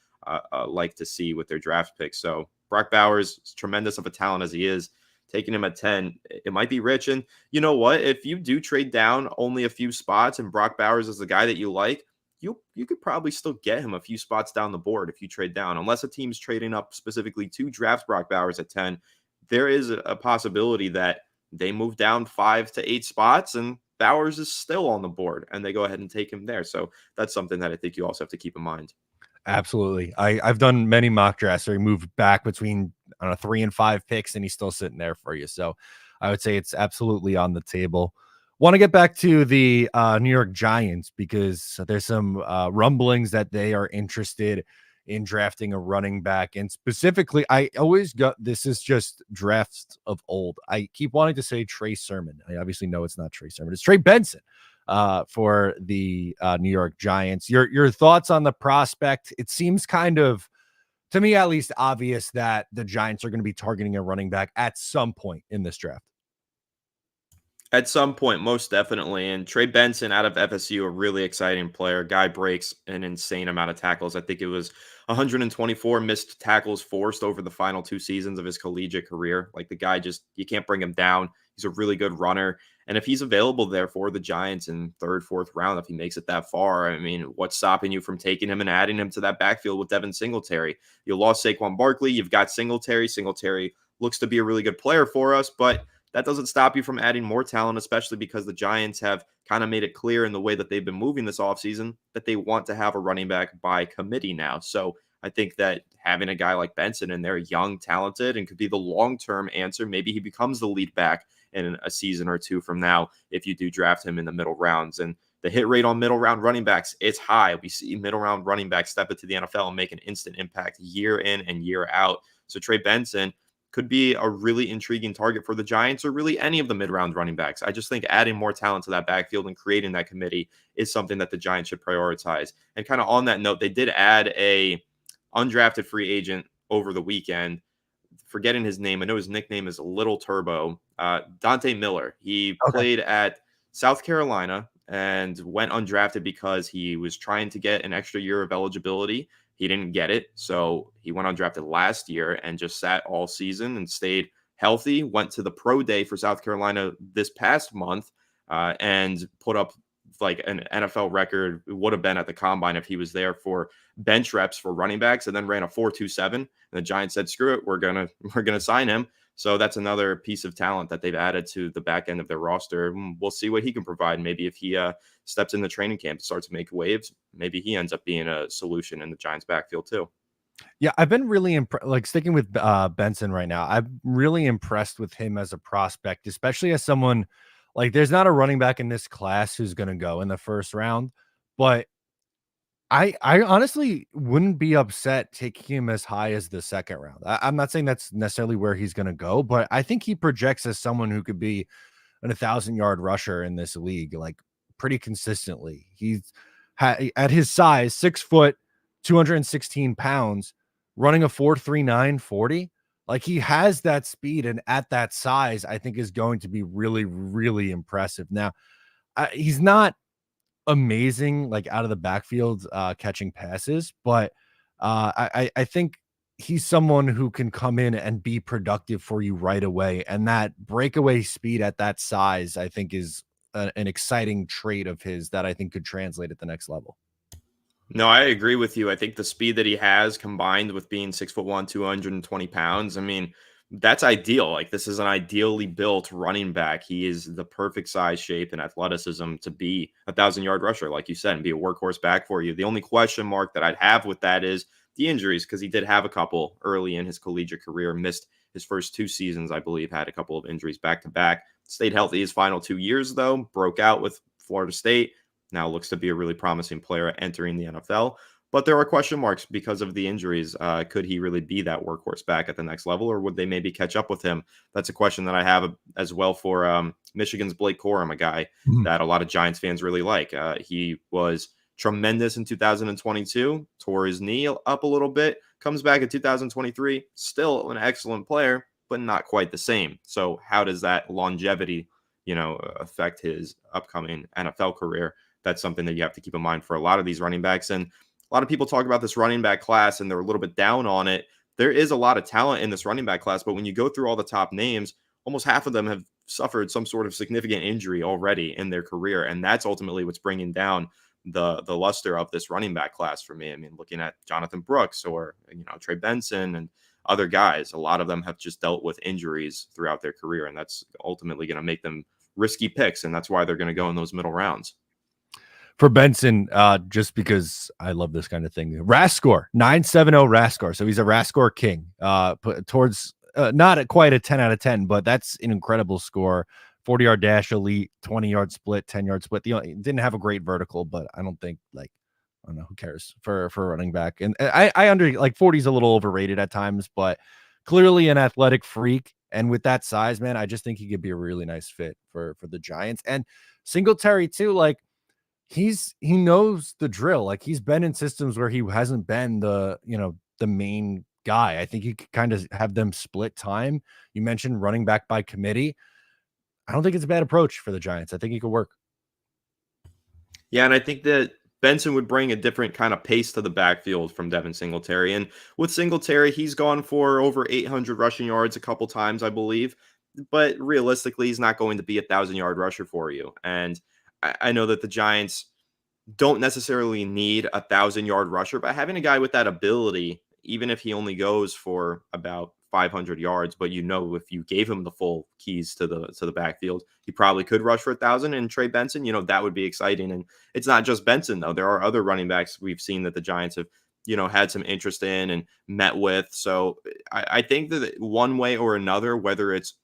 like to see with their draft picks. So Brock Bowers, as tremendous of a talent as he is, taking him at 10, it might be rich. And you know what? If you do trade down only a few spots and Brock Bowers is the guy that you like, you could probably still get him a few spots down the board if you trade down. Unless a team's trading up specifically to draft Brock Bowers at 10, there is a possibility that they move down 5 to 8 spots and Bowers is still on the board and they go ahead and take him there. So that's something that I think you also have to keep in mind. Absolutely. I've done many mock drafts where he moved back between 3 and 5 picks and he's still sitting there for you. So I would say it's absolutely on the table. Want to get back to the New York Giants because there's some rumblings that they are interested in drafting a running back. And specifically, I always got this is just drafts of old. I keep wanting to say Trey Sermon. I obviously know it's not Trey Sermon. It's Trey Benson for the New York Giants. Your thoughts on the prospect? It seems kind of, to me at least, obvious that the Giants are going to be targeting a running back at some point in this draft. At some point, most definitely. And Trey Benson out of FSU, a really exciting player. Guy breaks an insane amount of tackles. I think it was 124 missed tackles forced over the final 2 seasons of his collegiate career. Like the guy just, you can't bring him down. He's a really good runner. And if he's available there for the Giants in 3rd, 4th round, if he makes it that far, I mean, what's stopping you from taking him and adding him to that backfield with Devin Singletary? You lost Saquon Barkley. You've got Singletary. Singletary looks to be a really good player for us, but that doesn't stop you from adding more talent, especially because the Giants have kind of made it clear in the way that they've been moving this offseason that they want to have a running back by committee now. So I think that having a guy like Benson in there, young, talented, and could be the long-term answer, maybe he becomes the lead back in a season or 2 from now if you do draft him in the middle rounds. And the hit rate on middle round running backs, it's high. We see middle round running backs step into the NFL and make an instant impact year in and year out. So Trey Benson could be a really intriguing target for the Giants or really any of the mid-round running backs. I just think adding more talent to that backfield and creating that committee is something that the Giants should prioritize. And kind of on that note, they did add a undrafted free agent over the weekend. Forgetting his name. I know his nickname is Little Turbo. Dante Miller. He played at South Carolina and went undrafted because he was trying to get an extra year of eligibility. He didn't get it, so he went undrafted last year and just sat all season and stayed healthy. Went to the pro day for South Carolina this past month and put up like an NFL record. It would have been at the combine if he was there for bench reps for running backs, and then ran a 4.27. And the Giants said, "Screw it, we're gonna sign him." So that's another piece of talent that they've added to the back end of their roster. We'll see what he can provide. Maybe if he steps in the training camp, starts to make waves, maybe he ends up being a solution in the Giants backfield too. Yeah, I've been really like sticking with Benson right now. I'm really impressed with him as a prospect, especially as someone like there's not a running back in this class who's going to go in the 1st round, but I honestly wouldn't be upset taking him as high as the 2nd round. I'm not saying that's necessarily where he's going to go, but I think he projects as someone who could be an 1,000-yard rusher in this league, like pretty consistently. He's at his size, 6 foot, 216 pounds, running a 4.39 40. Like he has that speed, and at that size, I think is going to be really, really impressive. Now, he's not amazing like out of the backfield catching passes, but I think he's someone who can come in and be productive for you right away. And that breakaway speed at that size, I think, is an exciting trait of his that I think could translate at the next level. No, I agree with you. I think the speed that he has combined with being 6'1", 220 pounds, I mean, that's ideal. Like this is an ideally built running back. He is the perfect size, shape, and athleticism to be a 1,000-yard rusher, like you said, and be a workhorse back for you. The only question mark that I'd have with that is the injuries, because he did have a couple early in his collegiate career, missed his first 2 seasons, I believe, had a couple of injuries back to back. Stayed healthy his final 2 years, though, broke out with Florida State. Now looks to be a really promising player entering the NFL. But there are question marks because of the injuries. Could he really be that workhorse back at the next level, or would they maybe catch up with him? That's a question that I have as well for Michigan's Blake Corum, a guy that a lot of Giants fans really like. He was tremendous in 2022, tore his knee up a little bit, comes back in 2023, still an excellent player, but not quite the same. So how does that longevity, affect his upcoming NFL career? That's something that you have to keep in mind for a lot of these running backs. And a lot of people talk about this running back class and they're a little bit down on it. There is a lot of talent in this running back class, but when you go through all the top names, almost half of them have suffered some sort of significant injury already in their career. And that's ultimately what's bringing down the luster of this running back class for me. I mean, looking at Jonathan Brooks or, Trey Benson and other guys, a lot of them have just dealt with injuries throughout their career. And that's ultimately going to make them risky picks. And that's why they're going to go in those middle rounds. For Benson, just because I love this kind of thing. RAS score, 970 RAS score. So he's a RAS score king. Towards not quite a 10 out of 10, but that's an incredible score. 40-yard dash, elite, 20-yard split, 10-yard split. He didn't have a great vertical, but I don't think I don't know, who cares for a running back. And I under 40 is a little overrated at times, but clearly an athletic freak. And with that size, man, I just think he could be a really nice fit for the Giants. And Singletary too, he knows the drill. He's been in systems where he hasn't been the main guy. I think you could kind of have them split time. You mentioned running back by committee. I don't think it's a bad approach for the Giants. I think he could work. Yeah, and I think that Benson would bring a different kind of pace to the backfield from Devin Singletary. And with Singletary, he's gone for over 800 rushing yards a couple times, I believe. But realistically, he's not going to be a 1,000-yard rusher for you. And I know that the Giants don't necessarily need a 1,000-yard rusher, but having a guy with that ability, even if he only goes for about 500 yards, but if you gave him the full keys to the backfield, he probably could rush for 1,000. And Trey Benson, that would be exciting. And it's not just Benson though. There are other running backs we've seen that the Giants have, had some interest in and met with. So I think that one way or another, whether it's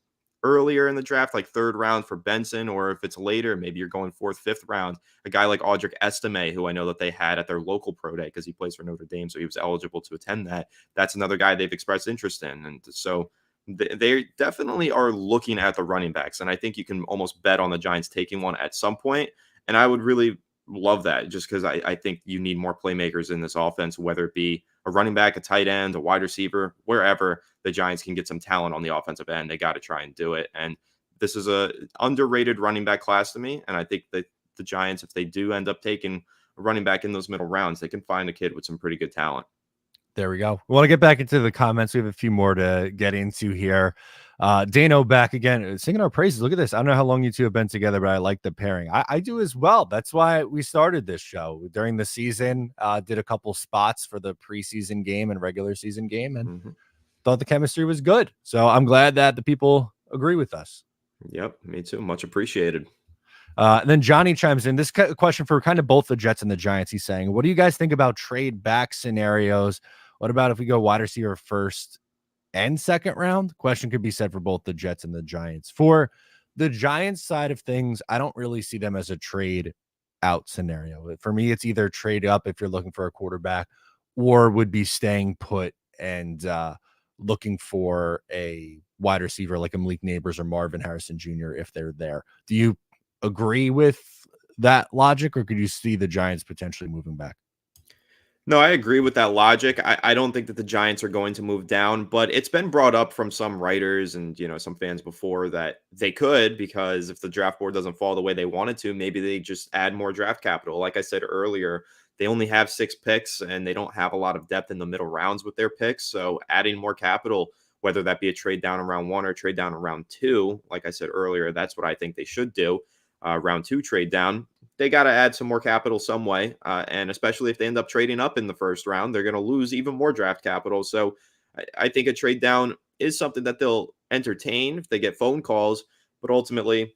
earlier in the draft, like third round for Benson, or if it's later, maybe you're going fourth, fifth round, a guy like Audric Estime, who I know that they had at their local pro day because he plays for Notre Dame, so he was eligible to attend that. That's another guy they've expressed interest in. And so they definitely are looking at the running backs. And I think you can almost bet on the Giants taking one at some point. And I would really love that just because I think you need more playmakers in this offense, whether it be a running back, a tight end, a wide receiver, wherever the Giants can get some talent on the offensive end, they got to try and do it. And this is a underrated running back class to me. And I think that the Giants, if they do end up taking a running back in those middle rounds, they can find a kid with some pretty good talent. There we go. We want to get back into the comments. We have a few more to get into here. Dano back again, singing our praises. Look at this. I don't know how long you two have been together, but I like the pairing. I do as well. That's why we started this show during the season. Did a couple spots for the preseason game and regular season game, and thought the chemistry was good. So I'm glad that the people agree with us. Yep, me too. Much appreciated. And then Johnny chimes in. This question for kind of both the Jets and the Giants. He's saying, what do you guys think about trade back scenarios? What about if we go wide receiver first and second round? Question could be said for both the Jets and the Giants. For the Giants side of things, I don't really see them as a trade out scenario. For me, it's either trade up if you're looking for a quarterback, or would be staying put and looking for a wide receiver like a Malik Neighbors or Marvin Harrison Jr. if they're there. Do you agree with that logic, or could you see the Giants potentially moving back? No, I agree with that logic. I don't think that the Giants are going to move down, but it's been brought up from some writers and, some fans before that they could, because if the draft board doesn't fall the way they wanted to, maybe they just add more draft capital. Like I said earlier, they only have 6 picks and they don't have a lot of depth in the middle rounds with their picks. So adding more capital, whether that be a trade down in round 1 or trade down in round 2, like I said earlier, that's what I think they should do. Round 2 trade down, they got to add some more capital some way. And especially if they end up trading up in the first round, they're going to lose even more draft capital. So I think a trade down is something that they'll entertain if they get phone calls. But ultimately,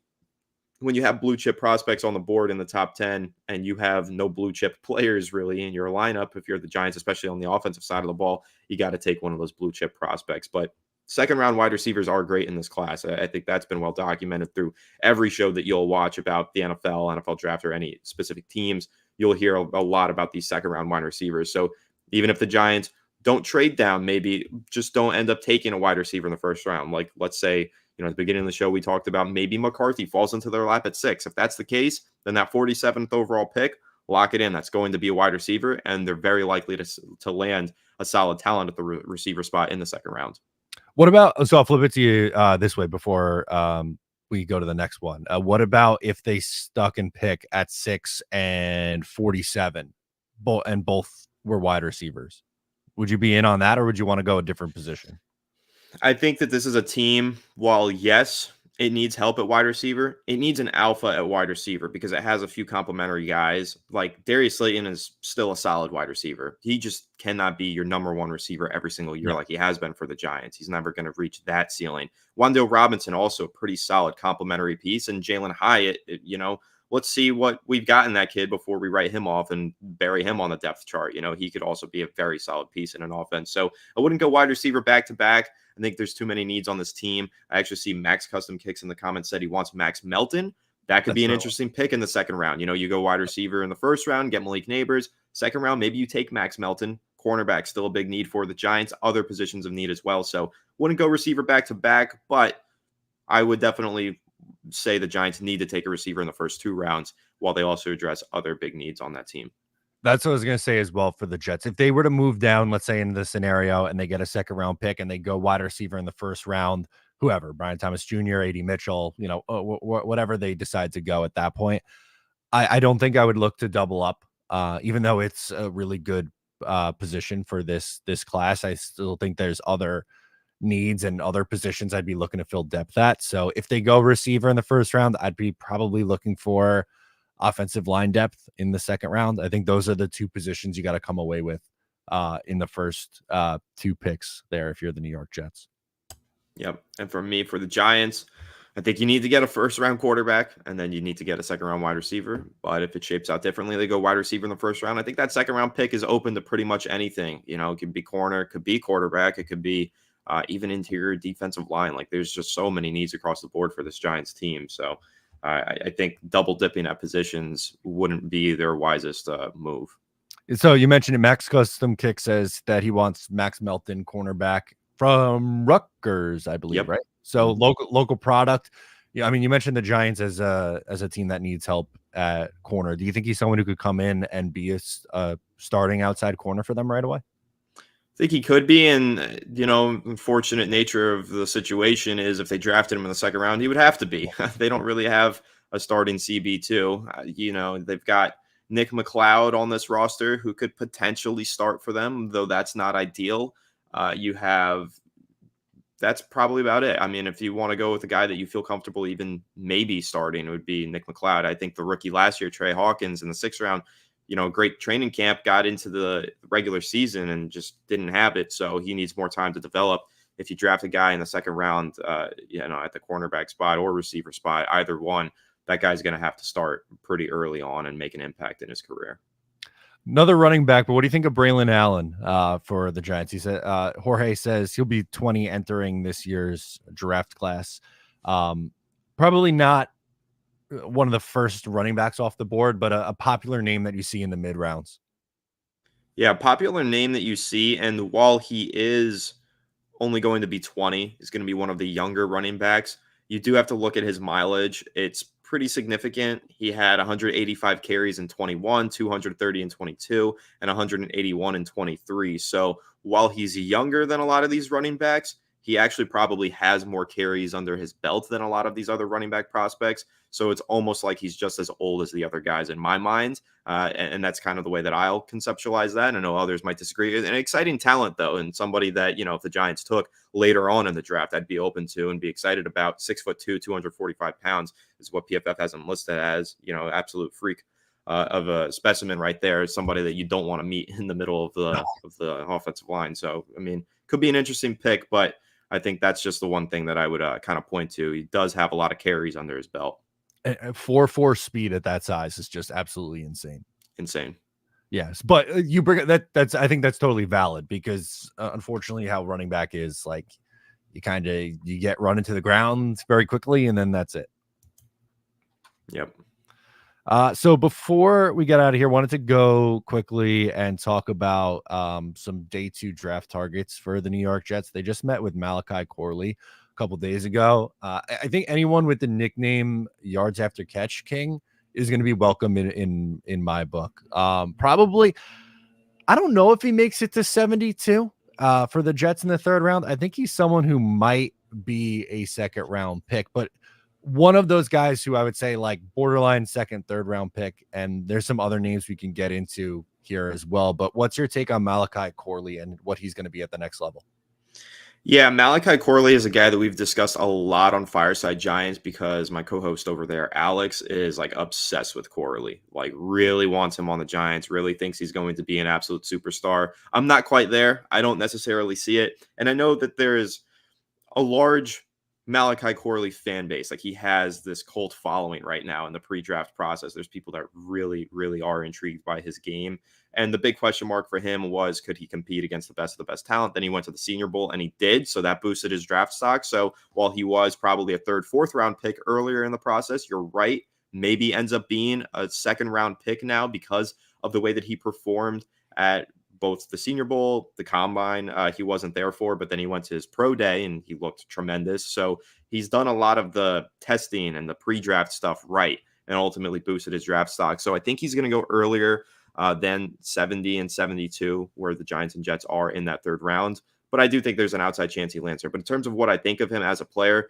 when you have blue chip prospects on the board in the top 10 and you have no blue chip players really in your lineup, if you're the Giants, especially on the offensive side of the ball, you got to take one of those blue chip prospects. But second round wide receivers are great in this class. I think that's been well documented through every show that you'll watch about the NFL draft, or any specific teams. you'll hear a lot about these second round wide receivers. So even if the Giants don't trade down, maybe just don't end up taking a wide receiver in the first round. Like, let's say, at the beginning of the show, we talked about maybe McCarthy falls into their lap at 6. If that's the case, then that 47th overall pick, lock it in. That's going to be a wide receiver, and they're very likely to land a solid talent at the receiver spot in the second round. What about, so I'll flip it to you this way before we go to the next one. What about if they stuck and pick at 6 and 47, and both were wide receivers? Would you be in on that, or would you want to go a different position? I think that this is a team, while yes, it needs help at wide receiver, it needs an alpha at wide receiver because it has a few complementary guys. Like Darius Slayton is still a solid wide receiver. He just cannot be your number one receiver every single year like he has been for the Giants. He's never going to reach that ceiling. Wan'Dale Robinson, also a pretty solid complementary piece. And Jalen Hyatt, let's see what we've got in that kid before we write him off and bury him on the depth chart. He could also be a very solid piece in an offense. So I wouldn't go wide receiver back to back. I think there's too many needs on this team. I actually see Max Custom Kicks in the comments said he wants Max Melton. That could be an interesting pick in the second round. You go wide receiver in the first round, get Malik Neighbors. Second round, maybe you take Max Melton. Cornerback, still a big need for the Giants. Other positions of need as well. So wouldn't go receiver back to back, but I would definitely say the Giants need to take a receiver in the first 2 rounds while they also address other big needs on that team. That's what I was going to say as well for the Jets. If they were to move down, let's say in the scenario, and they get a second round pick and they go wide receiver in the first round, whoever, Brian Thomas Jr., A.D. Mitchell, whatever they decide to go at that point, I don't think I would look to double up, even though it's a really good position for this class. I still think there's other needs and other positions I'd be looking to fill depth at. So if they go receiver in the first round, I'd be probably looking for offensive line depth in the second round. I think those are the 2 positions you got to come away with in the first 2 picks there if you're the New York Jets. Yep. And for me, for the Giants, I think you need to get a first round quarterback and then you need to get a second round wide receiver. But if it shapes out differently, they go wide receiver in the first round. I think that second round pick is open to pretty much anything. It could be corner, it could be quarterback, it could be even interior defensive line. Like there's just so many needs across the board for this Giants team. So I think double dipping at positions wouldn't be their wisest move. So you mentioned it. Max Custom Kick says that he wants Max Melton, cornerback from Rutgers, I believe, right? So local product. Yeah, I mean, you mentioned the Giants as a team that needs help at corner. Do you think he's someone who could come in and be a starting outside corner for them right away? I think he could be, and unfortunate nature of the situation is if they drafted him in the second round, he would have to be. They don't really have a starting CB2. They've got Nick McLeod on this roster who could potentially start for them, though that's not ideal. That's probably about it. I mean, if you want to go with a guy that you feel comfortable even maybe starting, it would be Nick McLeod. I think the rookie last year, Trey Hawkins, in the 6th round, great training camp, got into the regular season and just didn't have it. So he needs more time to develop. If you draft a guy in the second round, at the cornerback spot or receiver spot, either one, that guy's going to have to start pretty early on and make an impact in his career. Another running back, but what do you think of Braylon Allen for the Giants? He said Jorge says he'll be 20 entering this year's draft class. Probably not one of the first running backs off the board, but a popular name that you see in the mid rounds. Yeah, popular name that you see. And while he is only going to be 20, he's going to be one of the younger running backs. You do have to look at his mileage. It's pretty significant. He had 185 carries in 21, 230 in 22, and 181 in 23. So while he's younger than a lot of these running backs, he actually probably has more carries under his belt than a lot of these other running back prospects. So it's almost like he's just as old as the other guys in my mind. And that's kind of the way that I'll conceptualize that. I know others might disagree. An exciting talent, though, and somebody that, if the Giants took later on in the draft, I'd be open to and be excited about. 6'2", 245 pounds is what PFF has him listed as, absolute freak of a specimen right there. Somebody that you don't want to meet in the middle of the offensive line. So, I mean, could be an interesting pick, but I think that's just the one thing that I would kind of point to. He does have a lot of carries under his belt. 4.4 speed at that size is just absolutely insane. Yes, but you bring that. I think that's totally valid because unfortunately, how running back is, like, you get run into the ground very quickly, and then that's it. Yep. So before we get out of here, wanted to go quickly and talk about some day 2 draft targets for the New York Jets. They just met with Malachi Corley a couple days ago. I think anyone with the nickname yards after catch king is going to be welcome in my book. Probably, I don't know if he makes it to 72 for the Jets in the 3rd round. I think he's someone who might be a 2nd round pick, but one of those guys who I would say like borderline 2nd, 3rd round pick. And there's some other names we can get into here as well. But what's your take on Malachi Corley and what he's going to be at the next level? Yeah, Malachi Corley is a guy that we've discussed a lot on Fireside Giants because my co-host over there, Alex, is like obsessed with Corley, like really wants him on the Giants, really thinks he's going to be an absolute superstar. I'm not quite there. I don't necessarily see it. And I know that there is a large Malachi Corley fan base. Like he has this cult following right now in the pre-draft process. There's people that really, really are intrigued by his game. And the big question mark for him was, could he compete against the best of the best talent? Then he went to the Senior Bowl and he did. So that boosted his draft stock. So while he was probably a 3rd, 4th round pick earlier in the process, you're right. Maybe ends up being a 2nd round pick now because of the way that he performed at both the Senior Bowl, the Combine, he wasn't there for, but then he went to his pro day and he looked tremendous. So he's done a lot of the testing and the pre-draft stuff right and ultimately boosted his draft stock. So I think he's going to go earlier than 70 and 72, where the Giants and Jets are in that 3rd round. But I do think there's an outside chance he lands there. But in terms of what I think of him as a player,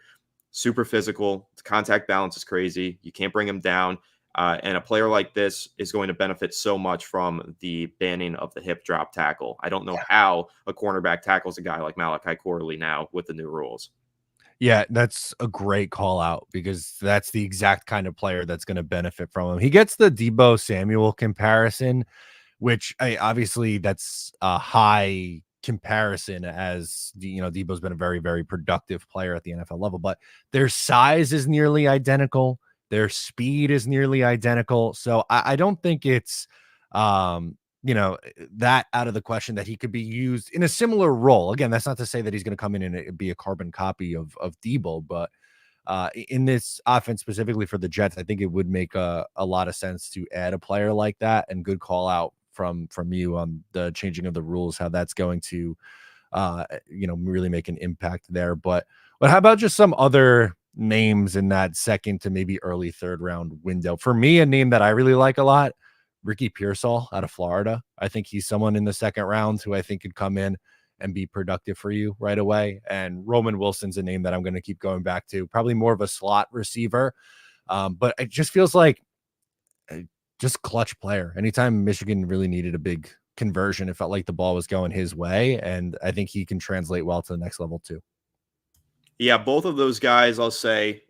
super physical, the contact balance is crazy. You can't bring him down. And a player like this is going to benefit so much from the banning of the hip drop tackle. I don't know how a cornerback tackles a guy like Malachi Corley now with the new rules. Yeah, that's a great call out because that's the exact kind of player that's going to benefit from him. He gets the Deebo Samuel comparison, which obviously that's a high comparison as Deebo's been a very, very productive player at the NFL level, but their size is nearly identical. Their speed is nearly identical. So I don't think it's, that out of the question that he could be used in a similar role. Again, that's not to say that he's going to come in and be a carbon copy of Deebo, but in this offense specifically for the Jets, I think it would make a lot of sense to add a player like that. And good call out from you on the changing of the rules, how that's going to, really make an impact there. But how about just some other names in that 2nd to maybe early 3rd round window? For me, a name that I really like a lot, Ricky Pearsall out of Florida. I think he's someone in the 2nd round who I think could come in and be productive for you right away. And Roman Wilson's a name that I'm going to keep going back to, probably more of a slot receiver. But it just feels like just clutch player. Anytime Michigan really needed a big conversion, it felt like the ball was going his way. And I think he can translate well to the next level too. Yeah, both of those guys, I'll say,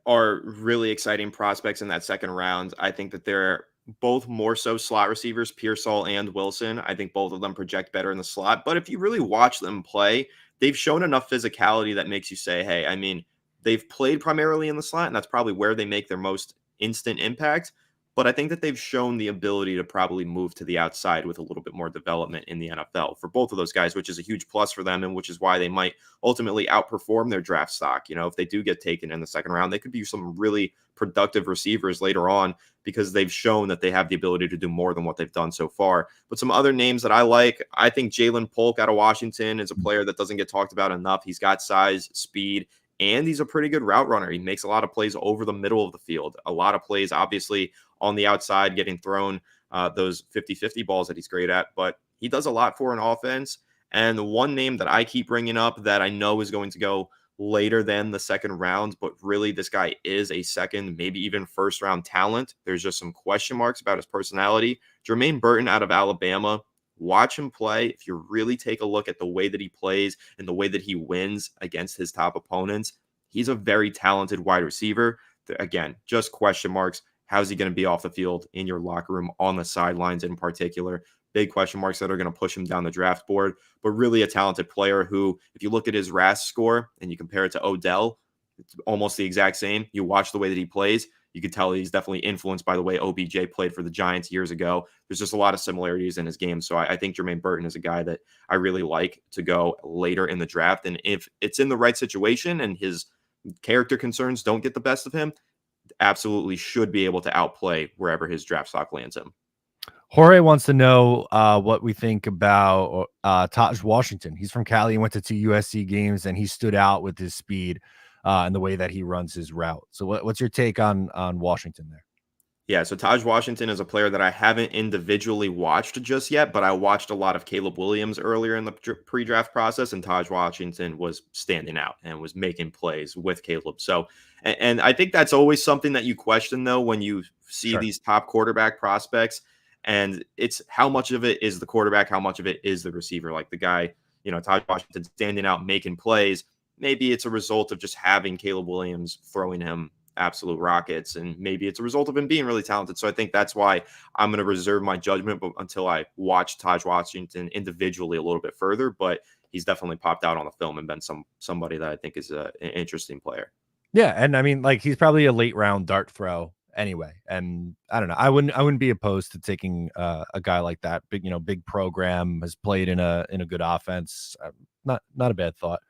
are really exciting prospects in that 2nd round. I think that they're both more so slot receivers, Pearsall and Wilson. I think both of them project better in the slot. But if you really watch them play, they've shown enough physicality that makes you say, hey, I mean, they've played primarily in the slot, and that's probably where they make their most instant impact. But I think that they've shown the ability to probably move to the outside with a little bit more development in the NFL for both of those guys, which is a huge plus for them and which is why they might ultimately outperform their draft stock. If they do get taken in the 2nd round, they could be some really productive receivers later on because they've shown that they have the ability to do more than what they've done so far. But some other names that I like, I think Jalen Polk out of Washington is a player that doesn't get talked about enough. He's got size, speed, and he's a pretty good route runner. He makes a lot of plays over the middle of the field, a lot of plays, obviously, on the outside, getting thrown those 50-50 balls that he's great at. But he does a lot for an offense. And the one name that I keep bringing up that I know is going to go later than the 2nd round, but really this guy is a 2nd, maybe even 1st round talent. There's just some question marks about his personality. Jermaine Burton out of Alabama. Watch him play. If you really take a look at the way that he plays and the way that he wins against his top opponents, he's a very talented wide receiver. Again, just question marks. How's he going to be off the field, in your locker room, on the sidelines in particular? Big question marks that are going to push him down the draft board, but really a talented player who, if you look at his RAS score and you compare it to Odell, it's almost the exact same. You watch the way that he plays, you could tell he's definitely influenced by the way OBJ played for the Giants years ago. There's just a lot of similarities in his game. So I think Jermaine Burton is a guy that I really like to go later in the draft. And if it's in the right situation and his character concerns don't get the best of him, absolutely should be able to outplay wherever his draft stock lands him. Jorge wants to know what we think about Taj Washington. He's from Cali and went to 2 USC games, and he stood out with his speed and the way that he runs his route. So what's your take on Washington there? Yeah, so Taj Washington is a player that I haven't individually watched just yet, but I watched a lot of Caleb Williams earlier in the pre-draft process, and Taj Washington was standing out and was making plays with Caleb. So, and I think that's always something that you question, though, when you see these top quarterback prospects, and it's how much of it is the quarterback, how much of it is the receiver. Like the guy, Taj Washington standing out, making plays. Maybe it's a result of just having Caleb Williams throwing him absolute rockets, and maybe it's a result of him being really talented. So I think that's why I'm going to reserve my judgment until I watch Taj Washington individually a little bit further. But he's definitely popped out on the film and been somebody that I think is an interesting player. Yeah, and I mean, like, he's probably a late round dart throw anyway. And I don't know, I wouldn't be opposed to taking a guy like that. Big program, has played in a good offense. Not a bad thought.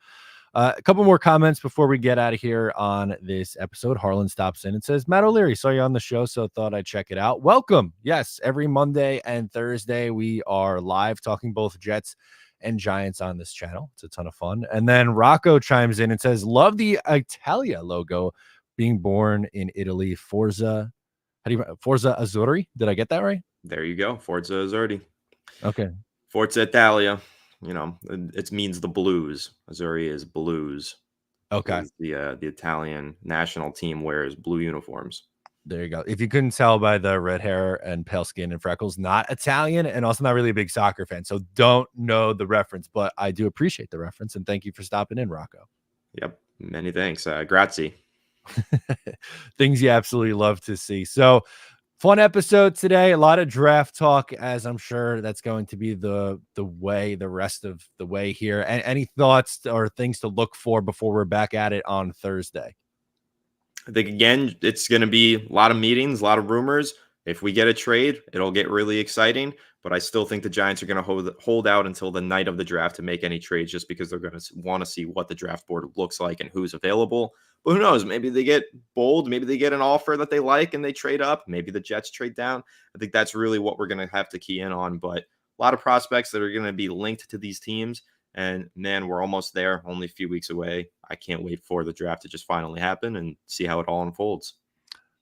A couple more comments before we get out of here on this episode. Harlan stops in and says, Matt O'Leary, saw you on the show, so thought I'd check it out. Welcome. Yes, every Monday and Thursday we are live talking both Jets and Giants on this channel. It's a ton of fun. And then Rocco chimes in and says, love the Italia logo being born in Italy. Forza Azzurri. Did I get that right? There you go. Forza Azzurri. Okay. Forza Italia. It means the blues. Azzurri is blues. Okay. The Italian national team wears blue uniforms. There you go. If you couldn't tell by the red hair and pale skin and freckles, not Italian and also not really a big soccer fan. So don't know the reference, but I do appreciate the reference. And thank you for stopping in, Rocco. Yep. Many thanks. Grazie. Things you absolutely love to see. So fun episode today. A lot of draft talk, as I'm sure that's going to be the rest of the way here. And any thoughts or things to look for before we're back at it on Thursday? I think, again, it's going to be a lot of meetings, a lot of rumors. If we get a trade, it'll get really exciting. But I still think the Giants are going to hold out until the night of the draft to make any trades, just because they're going to want to see what the draft board looks like and who's available. But who knows? Maybe they get bold. Maybe they get an offer that they like and they trade up. Maybe the Jets trade down. I think that's really what we're going to have to key in on. But a lot of prospects that are going to be linked to these teams. And man, we're almost there, only a few weeks away. I can't wait for the draft to just finally happen and see how it all unfolds.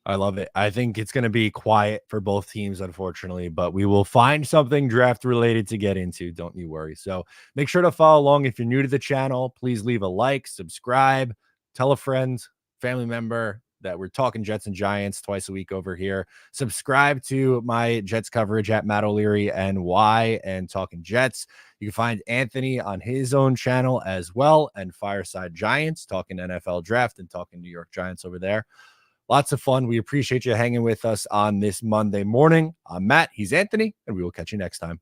I love it. I think it's going to be quiet for both teams, unfortunately, but we will find something draft related to get into. Don't you worry. So make sure to follow along. If you're new to the channel, please leave a like, subscribe, tell a friend, family member that we're talking Jets and Giants twice a week over here. Subscribe to my Jets coverage at Matt O'Leary NY and Talking Jets. You can find Anthony on his own channel as well, and Fireside Giants, talking NFL draft and talking New York Giants over there. Lots of fun. We appreciate you hanging with us on this Monday morning. I'm Matt. He's Anthony, and we will catch you next time.